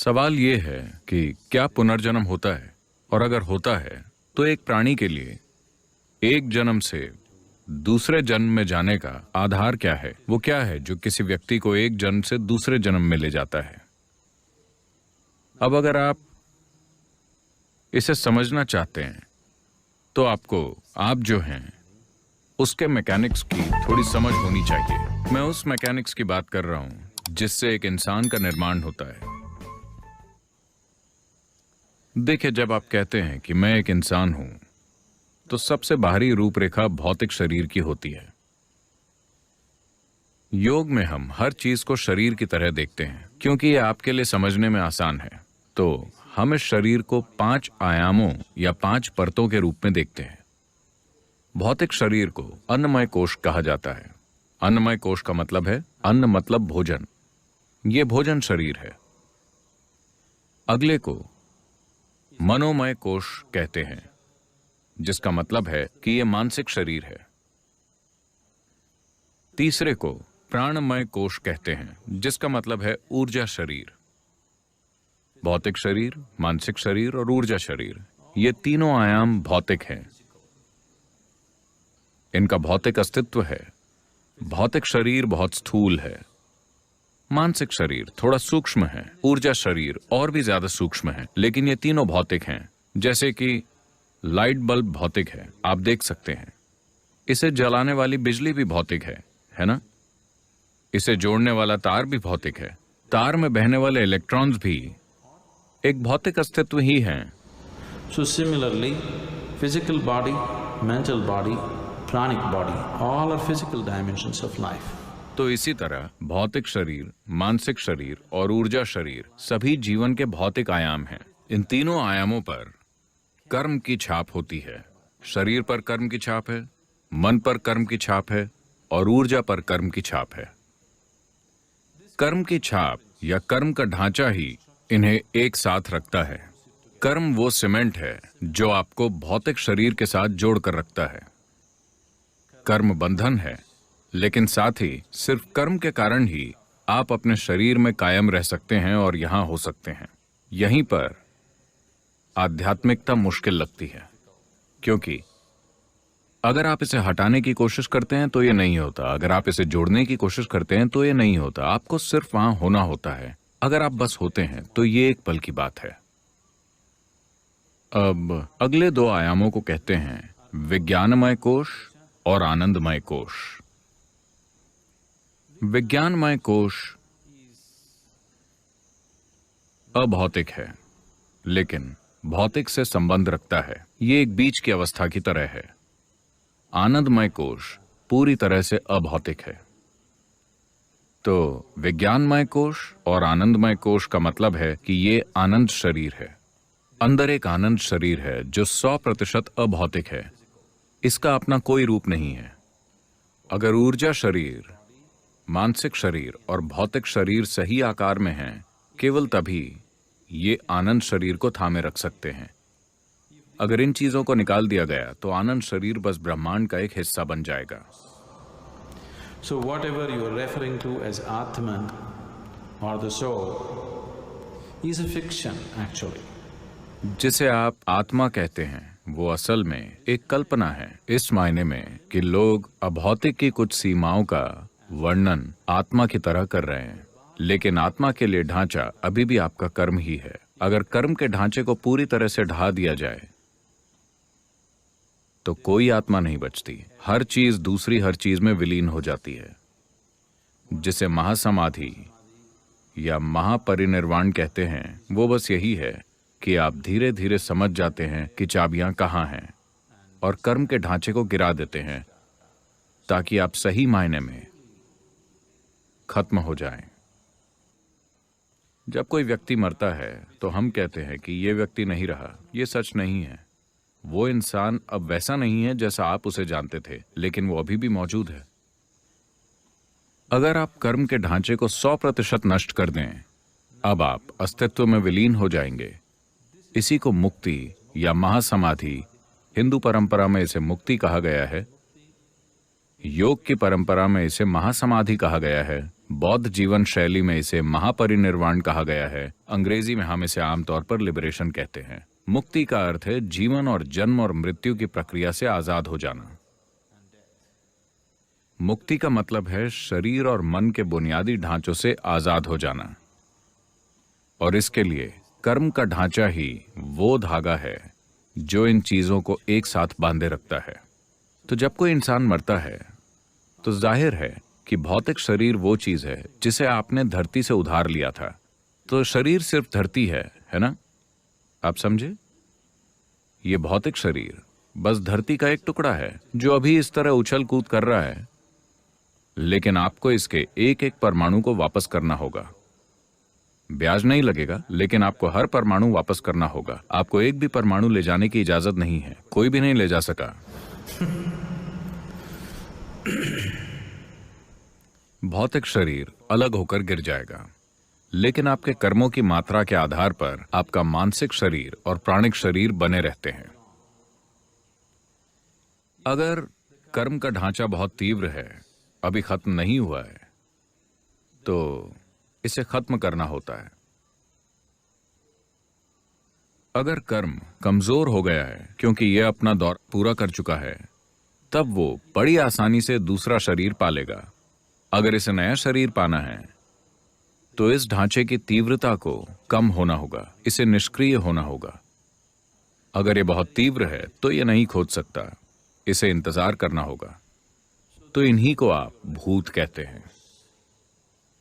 सवाल ये है कि क्या पुनर्जन्म होता है, और अगर होता है तो एक प्राणी के लिए एक जन्म से दूसरे जन्म में जाने का आधार क्या है? वो क्या है जो किसी व्यक्ति को एक जन्म से दूसरे जन्म में ले जाता है? अब अगर आप इसे समझना चाहते हैं तो आपको आप जो हैं उसके मैकेनिक्स की थोड़ी समझ होनी चाहिए। मैं उस मैकेनिक्स की बात कर रहा हूं जिससे एक इंसान का निर्माण होता है। देखिए, जब आप कहते हैं कि मैं एक इंसान हूं तो सबसे बाहरी रूपरेखा भौतिक शरीर की होती है। योग में हम हर चीज को शरीर की तरह देखते हैं क्योंकि ये आपके लिए समझने में आसान है। तो हम इस शरीर को 5 आयामों या 5 परतों के रूप में देखते हैं। भौतिक शरीर को अन्नमय कोश कहा जाता है। अन्नमय कोश का मतलब है अन्न मतलब भोजन। ये भोजन शरीर है। अगले को मनोमय कोश कहते हैं, जिसका मतलब है कि यह मानसिक शरीर है। तीसरे को प्राणमय कोश कहते हैं, जिसका मतलब है ऊर्जा शरीर। भौतिक शरीर, मानसिक शरीर और ऊर्जा शरीर, ये तीनों आयाम भौतिक हैं। इनका भौतिक अस्तित्व है। भौतिक शरीर बहुत स्थूल है, मानसिक शरीर थोड़ा सूक्ष्म है, ऊर्जा शरीर और भी ज्यादा सूक्ष्म है, लेकिन ये तीनों भौतिक हैं। जैसे कि लाइट बल्ब भौतिक है, आप देख सकते हैं। इसे जलाने वाली बिजली भी भौतिक है ना? इसे जोड़ने वाला तार भी भौतिक है। तार में बहने वाले इलेक्ट्रॉन्स भी एक भौतिक अस्तित्व ही हैं। So similarly, physical body, mental body, pranic body, all are physical dimensions of life. तो इसी तरह भौतिक शरीर, मानसिक शरीर और ऊर्जा शरीर सभी जीवन के भौतिक आयाम हैं। इन तीनों आयामों पर कर्म की छाप होती है। शरीर पर कर्म की छाप है, मन पर कर्म की छाप है और ऊर्जा पर कर्म की छाप है। कर्म की छाप या कर्म का ढांचा ही इन्हें एक साथ रखता है। कर्म वो सीमेंट है जो आपको भौतिक शरीर के साथ जोड़कर रखता है। कर्म बंधन है, लेकिन साथ ही सिर्फ कर्म के कारण ही आप अपने शरीर में कायम रह सकते हैं और यहां हो सकते हैं। यहीं पर आध्यात्मिकता मुश्किल लगती है, क्योंकि अगर आप इसे हटाने की कोशिश करते हैं तो ये नहीं होता। अगर आप इसे जोड़ने की कोशिश करते हैं तो ये नहीं होता। आपको सिर्फ वहां होना होता है। अगर आप बस होते हैं तो ये एक पल की बात है। अब अगले 2 आयामों को कहते हैं विज्ञानमय कोश और आनंदमय कोश। विज्ञानमय कोश अभौतिक है, लेकिन भौतिक से संबंध रखता है। ये एक बीच की अवस्था की तरह है। आनंदमय कोश पूरी तरह से अभौतिक है। तो विज्ञानमय कोश और आनंदमय कोश का मतलब है कि ये आनंद शरीर है। अंदर एक आनंद शरीर है जो 100% अभौतिक है। इसका अपना कोई रूप नहीं है। अगर ऊर्जा शरीर, मानसिक शरीर और भौतिक शरीर सही आकार में हैं, केवल तभी ये आनंद शरीर को थामे रख सकते हैं। अगर इन चीजों को निकाल दिया गया तो आनंद शरीर बस ब्रह्मांड का एक हिस्सा बन जाएगा। So whatever you are referring to as Atman or the soul is a fiction actually. जिसे आप आत्मा कहते हैं वो असल में एक कल्पना है, इस मायने में कि लोग अभौतिक की कुछ सीमाओं का वर्णन आत्मा की तरह कर रहे हैं। लेकिन आत्मा के लिए ढांचा अभी भी आपका कर्म ही है। अगर कर्म के ढांचे को पूरी तरह से ढा दिया जाए तो कोई आत्मा नहीं बचती। हर चीज दूसरी हर चीज में विलीन हो जाती है, जिसे महासमाधि या महापरिनिर्वाण कहते हैं। वो बस यही है कि आप धीरे धीरे समझ जाते हैं कि चाबियां कहां हैं और कर्म के ढांचे को गिरा देते हैं ताकि आप सही मायने में खत्म हो जाएं। जब कोई व्यक्ति मरता है तो हम कहते हैं कि ये व्यक्ति नहीं रहा। ये सच नहीं है। वो इंसान अब वैसा नहीं है जैसा आप उसे जानते थे, लेकिन वो अभी भी मौजूद है। अगर आप कर्म के ढांचे को 100% नष्ट कर दें, अब आप अस्तित्व में विलीन हो जाएंगे। इसी को मुक्ति या महासमाधि, हिंदू परंपरा में इसे मुक्ति कहा गया है, योग की परंपरा में इसे महासमाधि कहा गया है। बौद्ध जीवन शैली में इसे महापरिनिर्वाण कहा गया है। अंग्रेजी में हम इसे आमतौर पर लिबरेशन कहते हैं। मुक्ति का अर्थ है जीवन और जन्म और मृत्यु की प्रक्रिया से आजाद हो जाना। मुक्ति का मतलब है शरीर और मन के बुनियादी ढांचों से आजाद हो जाना, और इसके लिए कर्म का ढांचा ही वो धागा है जो इन चीजों को एक साथ बांधे रखता है। तो जब कोई इंसान मरता है तो जाहिर है कि भौतिक शरीर वो चीज है जिसे आपने धरती से उधार लिया था। तो शरीर सिर्फ धरती है ना? आप समझे? ये भौतिक शरीर बस धरती का एक टुकड़ा है जो अभी इस तरह उछल कूद कर रहा है, लेकिन आपको इसके एक एक परमाणु को वापस करना होगा। ब्याज नहीं लगेगा, लेकिन आपको हर परमाणु वापस करना होगा। आपको एक भी परमाणु ले जाने की इजाजत नहीं है, कोई भी नहीं ले जा सका। भौतिक शरीर अलग होकर गिर जाएगा, लेकिन आपके कर्मों की मात्रा के आधार पर आपका मानसिक शरीर और प्राणिक शरीर बने रहते हैं। अगर कर्म का ढांचा बहुत तीव्र है, अभी खत्म नहीं हुआ है, तो इसे खत्म करना होता है। अगर कर्म कमजोर हो गया है क्योंकि यह अपना दौर पूरा कर चुका है, तब वो बड़ी आसानी से दूसरा शरीर पालेगा। अगर इसे नया शरीर पाना है तो इस ढांचे की तीव्रता को कम होना होगा, इसे निष्क्रिय होना होगा। अगर ये बहुत तीव्र है तो ये नहीं खोज सकता, इसे इंतजार करना होगा। तो इन्हीं को आप भूत कहते हैं।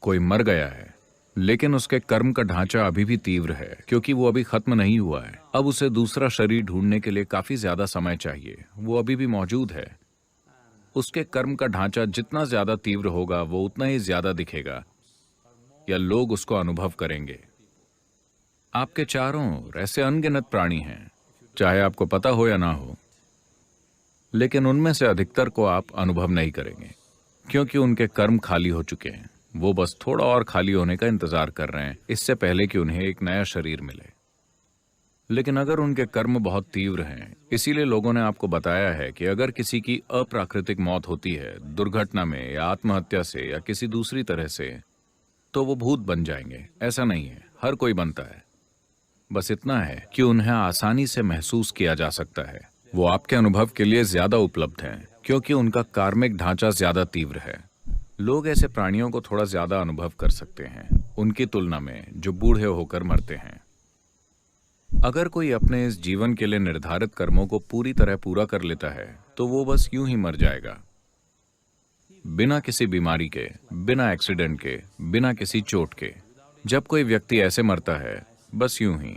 कोई मर गया है लेकिन उसके कर्म का ढांचा अभी भी तीव्र है क्योंकि वो अभी खत्म नहीं हुआ है। अब उसे दूसरा शरीर ढूंढने के लिए काफी ज्यादा समय चाहिए। वो अभी भी मौजूद है। उसके कर्म का ढांचा जितना ज्यादा तीव्र होगा वो उतना ही ज्यादा दिखेगा या लोग उसको अनुभव करेंगे। आपके चारों ओर ऐसे अनगिनत प्राणी हैं, चाहे आपको पता हो या ना हो, लेकिन उनमें से अधिकतर को आप अनुभव नहीं करेंगे क्योंकि उनके कर्म खाली हो चुके हैं। वो बस थोड़ा और खाली होने का इंतजार कर रहे हैं इससे पहले कि उन्हें एक नया शरीर मिले। लेकिन अगर उनके कर्म बहुत तीव्र हैं, इसीलिए लोगों ने आपको बताया है कि अगर किसी की अप्राकृतिक मौत होती है, दुर्घटना में या आत्महत्या से या किसी दूसरी तरह से, तो वो भूत बन जाएंगे। ऐसा नहीं है, हर कोई बनता है। बस इतना है कि उन्हें आसानी से महसूस किया जा सकता है। वो आपके अनुभव के लिए ज्यादा उपलब्ध हैं क्योंकि उनका कार्मिक ढांचा ज्यादा तीव्र है। लोग ऐसे प्राणियों को थोड़ा ज्यादा अनुभव कर सकते हैं उनकी तुलना में जो बूढ़े होकर मरते हैं। अगर कोई अपने इस जीवन के लिए निर्धारित कर्मों को पूरी तरह पूरा कर लेता है तो वो बस यूं ही मर जाएगा, बिना किसी बीमारी के, बिना एक्सीडेंट के, बिना किसी चोट के। जब कोई व्यक्ति ऐसे मरता है बस यूं ही,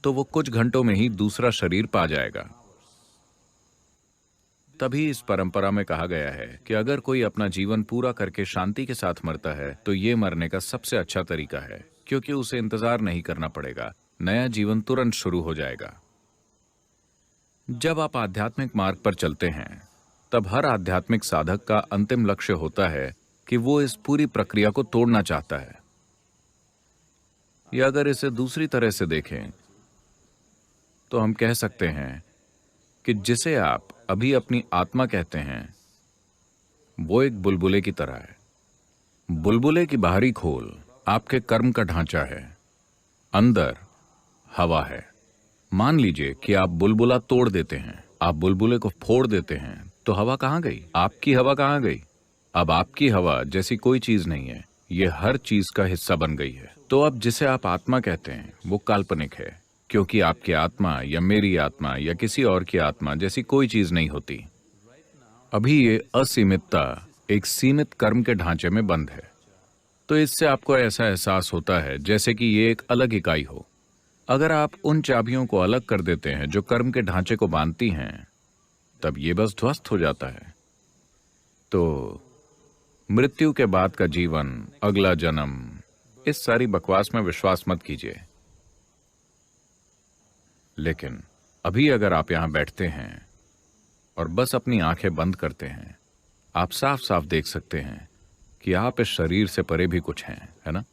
तो वो कुछ घंटों में ही दूसरा शरीर पा जाएगा। तभी इस परंपरा में कहा गया है कि अगर कोई अपना जीवन पूरा करके शांति के साथ मरता है तो ये मरने का सबसे अच्छा तरीका है, क्योंकि उसे इंतजार नहीं करना पड़ेगा, नया जीवन तुरंत शुरू हो जाएगा। जब आप आध्यात्मिक मार्ग पर चलते हैं तब हर आध्यात्मिक साधक का अंतिम लक्ष्य होता है कि वो इस पूरी प्रक्रिया को तोड़ना चाहता है। या अगर इसे दूसरी तरह से देखें तो हम कह सकते हैं कि जिसे आप अभी अपनी आत्मा कहते हैं वो एक बुलबुले की तरह है। बुलबुले की बाहरी खोल आपके कर्म का ढांचा है, अंदर हवा है। मान लीजिए कि आप बुलबुला तोड़ देते हैं, आप बुलबुले को फोड़ देते हैं, तो हवा कहां गई? आपकी हवा कहां गई? अब आपकी हवा जैसी कोई चीज नहीं है, ये हर चीज का हिस्सा बन गई है। तो अब जिसे आप आत्मा कहते हैं वो काल्पनिक है, क्योंकि आपकी आत्मा या मेरी आत्मा या किसी और की आत्मा जैसी कोई चीज नहीं होती। अभी ये असीमितता एक सीमित कर्म के ढांचे में बंद है। तो इससे आपको ऐसा एहसास होता है जैसे कि ये एक अलग इकाई हो। अगर आप उन चाबियों को अलग कर देते हैं जो कर्म के ढांचे को बांधती हैं, तब ये बस ध्वस्त हो जाता है। तो मृत्यु के बाद का जीवन, अगला जन्म, इस सारी बकवास में विश्वास मत कीजिए। लेकिन अभी अगर आप यहां बैठते हैं और बस अपनी आंखें बंद करते हैं, आप साफ साफ देख सकते हैं कि आप इस शरीर से परे भी कुछ हैं, है ना?